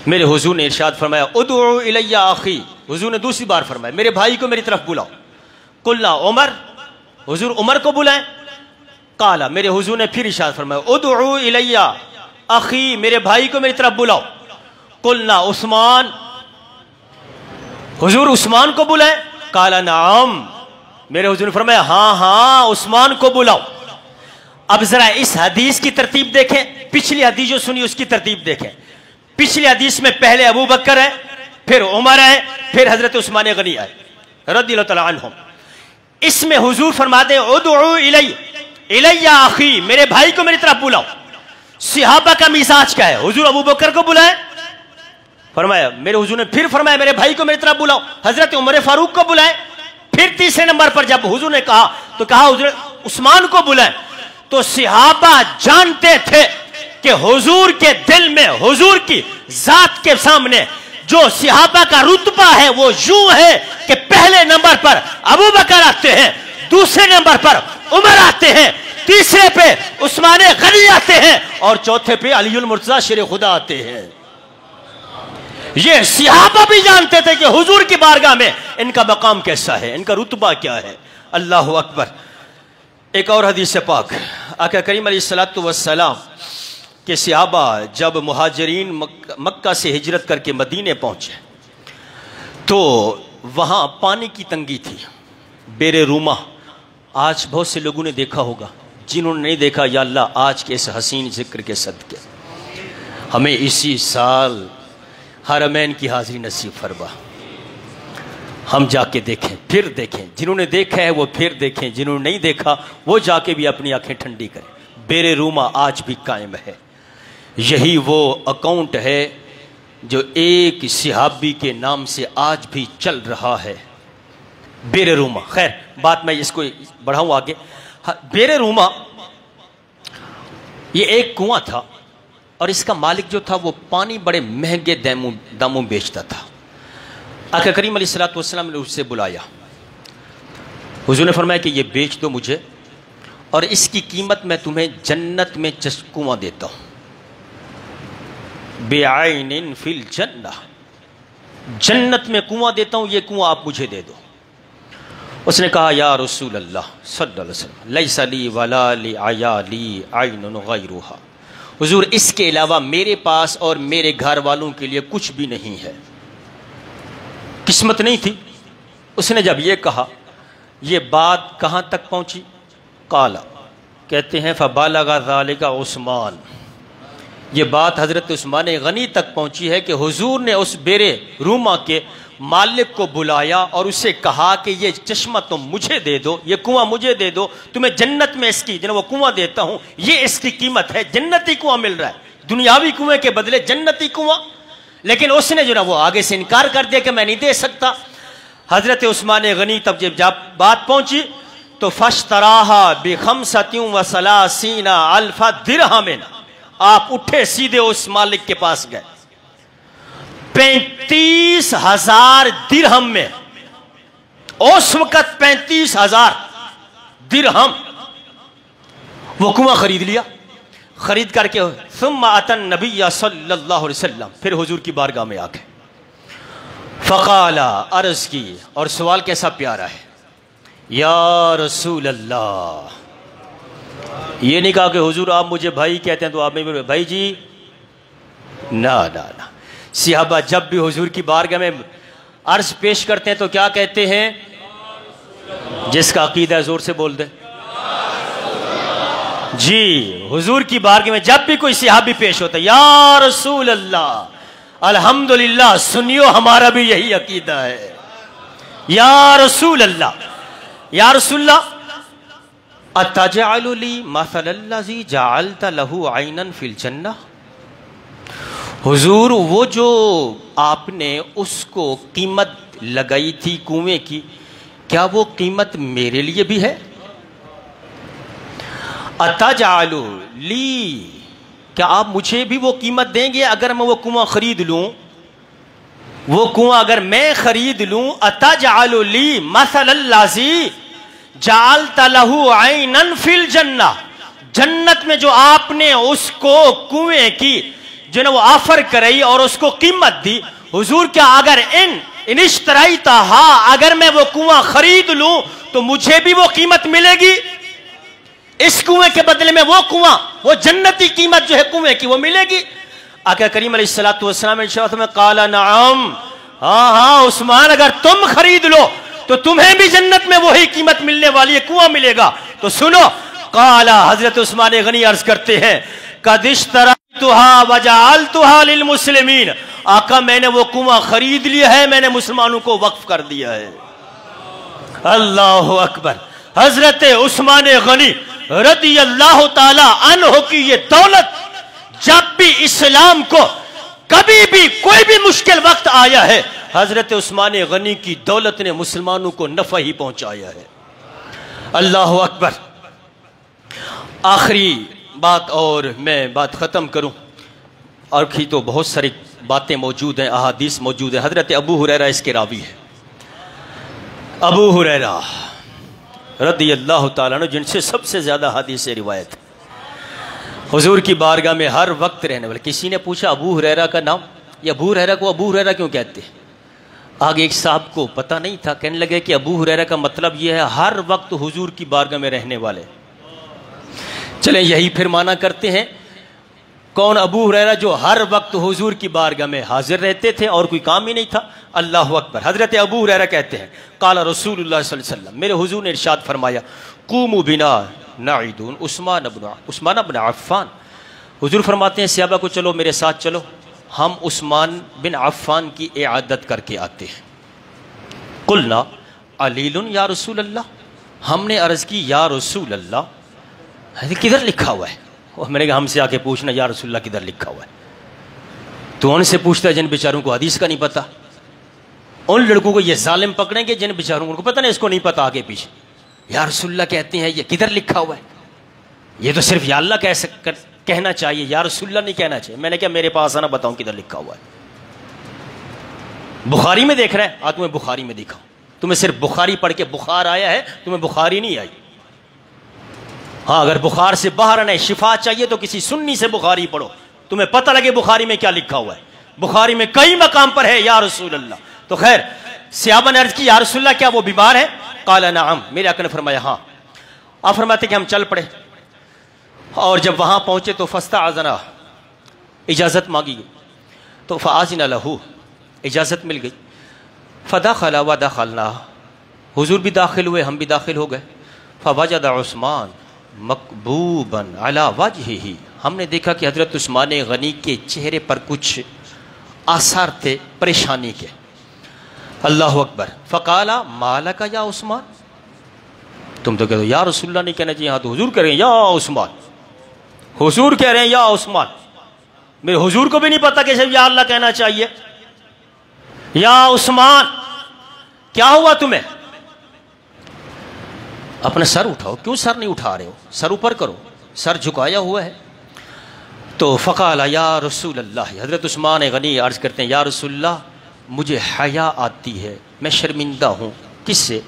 میرے حضور نے ارشاد فرمایا ادعو الی اخی، حضور نے دوسری بار فرمایا میرے بھائی کو میری طرف بلاؤ۔ قلنا عمر، حضور عمر کو بلائیں؟ قالا، میرے حضور نے پھر ارشاد فرمایا ادعو الی اخی، میرے بھائی کو میری طرف بلاؤ۔ قلنا عثمان، حضور عثمان کو بلائیں؟ قالا نعم، میرے حضور نے فرمایا ہاں ہاں عثمان کو بلاؤ۔ اب ذرا اس حدیث کی ترتیب دیکھیں، پچھلی حدیث جو سنی اس کی ترتیب دیکھیں۔ پچھلی حدیث میں پہلے ابو بکر ہے، پھر عمر ہے، پھر حضرت عثمان غنی آئے رضی اللہ تعالیٰ عنہم۔ اس میں حضور فرماتے ہیں ادعو الی اخی، میرے بھائی کو میری طرف بلاؤ۔ صحابہ کا مزاج کیا ہے؟ حضور ابو بکر کو بلائیں؟ فرمایا، میرے حضور نے پھر فرمایا میرے بھائی کو میری طرف بلاؤ۔ حضرت عمر فاروق کو بلائیں؟ پھر تیسرے نمبر پر جب حضور نے کہا تو کہا حضور عثمان کو بلائیں۔ تو صحابہ جانتے تھے کہ حضور کے دل میں، حضور کی ذات کے سامنے جو صحابہ کا رتبہ ہے وہ یوں ہے کہ پہلے نمبر پر ابو بکر آتے ہیں، دوسرے نمبر پر عمر آتے ہیں، تیسرے پہ عثمان غنی آتے ہیں، اور چوتھے پہ علی المرتضیٰ شیر خدا آتے ہیں۔ یہ صحابہ بھی جانتے تھے کہ حضور کی بارگاہ میں ان کا مقام کیسا ہے، ان کا رتبہ کیا ہے۔ اللہ اکبر۔ ایک اور حدیث پاک، آقا کریم علیہ الصلوۃ والسلام کہ صحابہ جب مہاجرین مکہ سے ہجرت کر کے مدینے پہنچے تو وہاں پانی کی تنگی تھی، بیر روما۔ آج بہت سے لوگوں نے دیکھا ہوگا، جنہوں نے نہیں دیکھا یا اللہ آج کے اس حسین ذکر کے صدقے ہمیں اسی سال حرمین کی حاضری نصیب فرما، ہم جا کے دیکھیں، پھر دیکھیں، جنہوں نے دیکھا ہے وہ پھر دیکھیں، جنہوں نے نہیں دیکھا وہ جا کے بھی اپنی آنکھیں ٹھنڈی کریں۔ بیر روما آج بھی قائم ہے۔ یہی وہ اکاؤنٹ ہے جو ایک صحابی کے نام سے آج بھی چل رہا ہے، بیر روما۔ خیر بات میں اس کو بڑھاؤں آگے۔ بیر روما یہ ایک کنواں تھا، اور اس کا مالک جو تھا وہ پانی بڑے مہنگے داموں بیچتا تھا۔ آقا کریم علیہ الصلوۃ والسلام نے اسے بلایا، حضور نے فرمایا کہ یہ بیچ دو مجھے، اور اس کی قیمت میں تمہیں جنت میں کنواں دیتا ہوں، بعین فی الجنہ، جنت میں کنواں دیتا ہوں، یہ کنواں آپ مجھے دے دو۔ اس نے کہا یا رسول اللہ صلی اللہ علیہ وسلم لیس لی ولا لعیالی عین غیرھا، حضور اس کے علاوہ میرے پاس اور میرے گھر والوں کے لیے کچھ بھی نہیں ہے، قسمت نہیں تھی۔ اس نے جب یہ کہا، یہ بات کہاں تک پہنچی؟ قالا، کہتے ہیں فبالغ ذلک عثمان، یہ بات حضرت عثمان غنی تک پہنچی ہے کہ حضور نے اس بیر روما کے مالک کو بلایا اور اسے کہا کہ یہ چشمہ تم مجھے دے دو، یہ کنواں مجھے دے دو، تمہیں جنت میں اس کی وہ کنواں دیتا ہوں، یہ اس کی قیمت ہے، جنتی کنواں مل رہا ہے، دنیاوی کنویں کے بدلے جنتی کنواں۔ لیکن اس نے وہ آگے سے انکار کر دیا کہ میں نہیں دے سکتا۔ حضرت عثمان غنی تب جب بات پہنچی تو فاشتراها ب35 و30 الف درہم، آپ اٹھے سیدھے اس مالک کے پاس گئے، 35,000 درہم میں، اس وقت 35,000 درہم وہ کنواں خرید لیا۔ خرید کر کے ثم اتى النبی صلی اللہ علیہ وسلم، پھر حضور کی بارگاہ میں آ گئے، فقال، عرض کی، اور سوال کیسا پیارا ہے، یا رسول اللہ، یہ نہیں کہا کہ حضور آپ مجھے بھائی کہتے ہیں تو آپ میں بھائی جی، نا نا نا۔ صحابہ جب بھی حضور کی بارگاہ میں عرض پیش کرتے ہیں تو کیا کہتے ہیں؟ جس کا عقیدہ ہے زور سے بول دے جی۔ حضور کی بارگاہ میں جب بھی کوئی صحابی پیش ہوتا ہے، یا رسول اللہ، الحمدللہ سنیو ہمارا بھی یہی عقیدہ ہے، یا رسول اللہ، یا رسول اللہ، اتجعل لی مثل الذی جعلت له عینا فی الجنہ، حضور وہ جو آپ نے اس کو قیمت لگائی تھی کنویں کی، کیا وہ قیمت میرے لیے بھی ہے؟ اتجعل لی کیا آپ مجھے بھی وہ قیمت دیں گے اگر میں وہ کنواں خرید لوں؟ وہ کنواں اگر میں خرید لوں، اتجعل لی مثل الذی جعلت له عینا فی الجنہ، جنت میں جو آپ نے اس کو کنویں کی جو نے وہ آفر کرائی اور اس کو قیمت دی، حضور کیا اگر ان اشتریتہا، اگر میں وہ کنواں خرید لوں تو مجھے بھی وہ قیمت ملے گی؟ اس کنویں کے بدلے میں وہ کنواں، وہ جنتی قیمت جو ہے کنویں کی، وہ ملے گی؟ آقا کریم علیہ السلام نے ارشاد میں قال نعم، ہاں ہاں عثمان اگر تم خرید لو تو تمہیں بھی جنت میں وہی قیمت ملنے والی ہے، کنواں ملے گا۔ تو سنو، قال حضرت عثمان غنی عرض کرتے ہیں قد اشتریتھا وجعلتھا للمسلمین، آقا میں نے وہ کنواں خرید لیا ہے، میں نے مسلمانوں کو وقف کر دیا ہے۔ اللہ اکبر۔ حضرت عثمان غنی رضی اللہ تعالی عنہ کی یہ دولت، جب بھی اسلام کو کبھی بھی کوئی بھی مشکل وقت آیا ہے، حضرت عثمان غنی کی دولت نے مسلمانوں کو نفع ہی پہنچایا ہے۔ اللہ اکبر۔ آخری بات اور میں بات ختم کروں، اور کی تو بہت ساری باتیں موجود ہیں، احادیث موجود ہیں۔ حضرت ابو ہریرہ اس کے راوی ہے، ابو ہریرہ رضی اللہ تعالیٰ عنہ، جن سے سب سے زیادہ حدیث روایت حضور کی بارگاہ میں ہر وقت رہنے والے۔ کسی نے پوچھا ابو ہریرہ کا نام، یہ ابو ہریرہ کو ابو ہریرہ کیوں کہتے ہیں؟ آگے ایک صاحب کو پتہ نہیں تھا، کہنے لگے کہ ابو ہریرہ کا مطلب یہ ہے ہر وقت حضور کی بارگاہ میں رہنے والے۔ چلیں یہی پھر معنی کرتے ہیں، کون ابو ہریرہ؟ جو ہر وقت حضور کی بارگاہ میں حاضر رہتے تھے اور کوئی کام ہی نہیں تھا۔ اللہ اکبر۔ حضرت ابو ہریرہ کہتے ہیں قال رسول اللہ صلی اللہ علیہ وسلم، میرے حضور نے ارشاد فرمایا قوموا بنا نعیدون عثمان بن عفان، حضور فرماتے ہیں صحابہ کو چلو میرے ساتھ چلو، ہم عثمان بن عفان کی اعادت کر کے آتے ہیں۔ قلنا علیل یا رسول اللہ، ہم نے عرض کی یا رسول اللہ کدھر لکھا ہوا ہے؟ اور میں نے کہا ہم سے آ کے پوچھنا یا رسول اللہ کدھر لکھا ہوا ہے؟ تو ان سے پوچھتا ہے جن بیچاروں کو حدیث کا نہیں پتا، ان لڑکوں کو یہ ظالم پکڑیں گے جن بیچاروں کو پتہ نہیں، اس کو نہیں پتا آگے پیچھے۔ یا رسول اللہ کہتے ہیں یہ کدھر لکھا ہوا ہے؟ یہ تو صرف یا اللہ کہنا چاہیے، یا رسول اللہ نہیں کہنا چاہیے۔ میں نے کہا میرے پاس آنا بتاؤں کدھر لکھا ہوا ہے۔ بخاری میں دیکھ رہا ہے، تمہیں بخاری میں دکھاؤں، تمہیں صرف بخاری پڑھ کے بخار آیا ہے، تمہیں بخاری نہیں آئی۔ ہاں اگر بخار سے باہر آنا ہے، شفا چاہیے تو کسی سنی سے بخاری پڑھو، تمہیں پتہ لگے بخاری میں کیا لکھا ہوا ہے۔ بخاری میں کئی مقام پر ہے یا رسول اللہ۔ تو خیر صحابہ نے عرض کی یا رسول اللہ کیا وہ بیمار ہے؟ قال نعم، میرے آقا نے فرمایا ہاں۔ آپ فرماتے کہ ہم چل پڑے، اور جب وہاں پہنچے تو فاستأذنا، اجازت مانگی گئی، تو فآذن لہ، اجازت مل گئی۔ فدخل ودخلنا، حضور بھی داخل ہوئے، ہم بھی داخل ہو گئے۔ فوجد عثمان مکبوبا علی وجہہ، ہم نے دیکھا کہ حضرت عثمان غنی کے چہرے پر کچھ آثار تھے پریشانی کے۔ اللہ اکبر۔ فقال ما لک یا عثمان، تم تو کہتے ہو یا رسول اللہ نہیں کہنا چاہیے، ہاں تو حضور کہہ رہے ہیں یا عثمان، حضور کہہ رہے ہیں یا عثمان۔ میرے حضور کو بھی نہیں پتا کہ صرف یا اللہ کہنا چاہیے۔ یا عثمان کیا ہوا تمہیں؟ اپنا سر اٹھاؤ، کیوں سر نہیں اٹھا رہے ہو؟ سر اوپر کرو، سر جھکایا ہوا ہے۔ تو فقال یا رسول اللہ، حضرت عثمان غنی عرض کرتے ہیں یا رسول اللہ مجھے حیا آتی ہے، میں شرمندہ ہوں۔ کس سے؟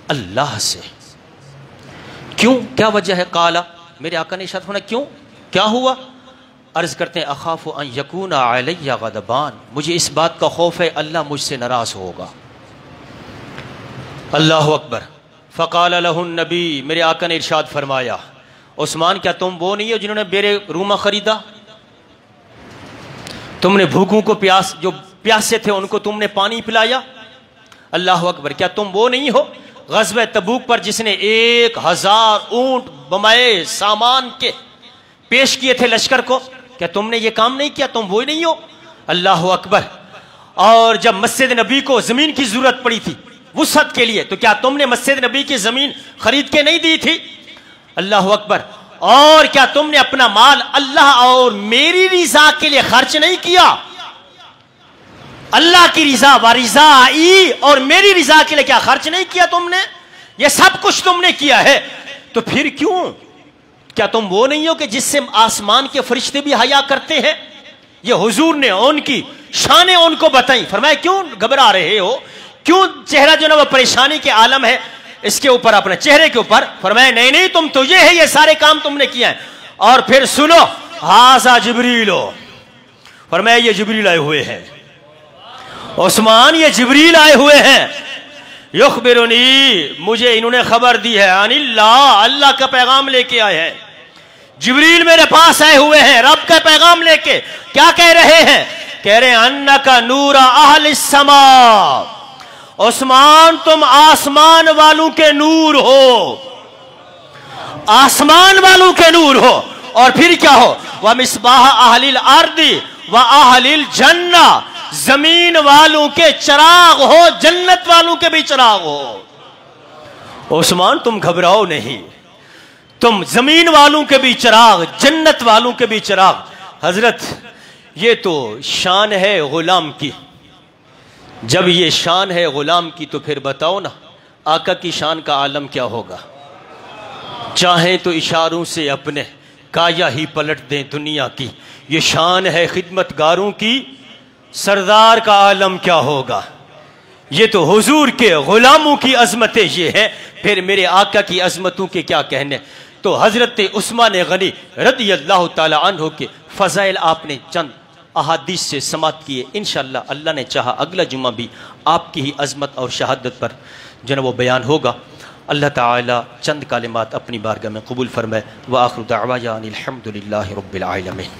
اللہ سے۔ کیوں؟ کیا وجہ ہے؟ قال، میرے آقا نے ارشاد فرمایا کیوں؟ کیا ہوا؟ عرض کرتے ہیں اخاف ان یکون علی غضبان، مجھے اس بات کا خوف ہے اللہ مجھ سے ناراض ہوگا۔ اللہ اکبر۔ فقال له النبی، میرے آقا نے ارشاد فرمایا عثمان کیا تم وہ نہیں ہو جنہوں نے بیرے روما خریدا؟ تم نے بھوکوں کو جو پیاسے تھے ان کو تم نے پانی پلایا؟ اللہ اکبر۔ کیا تم وہ نہیں ہو غزوہ تبوک پر جس نے 1000 اونٹ بمائے سامان کے پیش کیے تھے لشکر کو؟ کیا تم نے یہ کام نہیں کیا؟ تم وہ نہیں ہو؟ اللہ اکبر۔ اور جب مسجد نبی کو زمین کی ضرورت پڑی تھی وسعت کے لیے، تو کیا تم نے مسجد نبی کی زمین خرید کے نہیں دی تھی؟ اللہ اکبر۔ اور کیا تم نے اپنا مال اللہ اور میری رضا کے لیے خرچ نہیں کیا؟ اللہ کی رضا و رضائی اور میری رضا کے لیے کیا خرچ نہیں کیا تم نے؟ یہ سب کچھ تم نے کیا ہے، تو پھر کیوں کیا تم وہ نہیں ہو کہ جس سے آسمان کے فرشتے بھی حیا کرتے ہیں؟ یہ حضور نے ان کی شانیں ان کو بتائیں. فرمایا کیوں گھبرا رہے ہو، کیوں چہرہ جو نا وہ پریشانی کے عالم ہے اس کے اوپر، اپنے چہرے کے اوپر؟ فرمایا نہیں نہیں، تم تو یہ ہے، یہ سارے کام تم نے کیا ہے. اور پھر سنو، ہاذا جبریل، فرمایا یہ جبریل آئے ہوئے ہیں. عثمان یہ جبریل آئے ہوئے ہیں. یخبرنی، مجھے انہوں نے خبر دی ہے، عن اللہ، اللہ کا پیغام لے کے آئے ہیں. جبریل میرے پاس آئے ہوئے ہیں رب کا پیغام لے کے. کیا کہہ رہے ہیں؟ کہہ رہے ہیں انکا نور اہل السماء، عثمان تم آسمان والوں کے نور ہو، آسمان والوں کے نور ہو. اور پھر کیا ہو؟ وَمِصْبَاحَ أَهْلِ الْأَرْضِ وَأَهْلِ الْجَنَّةِ، زمین والوں کے چراغ ہو، جنت والوں کے بھی چراغ ہو. عثمان تم گھبراؤ نہیں، تم زمین والوں کے بھی چراغ، جنت والوں کے بھی چراغ. حضرت یہ تو شان ہے غلام کی. جب یہ شان ہے غلام کی تو پھر بتاؤ نا آقا کی شان کا عالم کیا ہوگا. چاہیں تو اشاروں سے اپنے کایا ہی پلٹ دیں دنیا کی. یہ شان ہے خدمت گاروں کی، سردار کا عالم کیا ہوگا. یہ تو حضور کے غلاموں کی عظمتیں یہ ہے، پھر میرے آقا کی عظمتوں کے کیا کہنے. تو حضرت عثمان غنی رضی اللہ تعالی عنہ کے فضائل آپ نے چند احادیث سے سماعت کیے. انشاءاللہ اللہ نے چاہا اگلا جمعہ بھی آپ کی ہی عظمت اور شہادت پر جو وہ بیان ہوگا. اللہ تعالی چند کلمات اپنی بارگاہ میں قبول فرمائے. وآخر دعوانا الحمدللہ رب العالمین.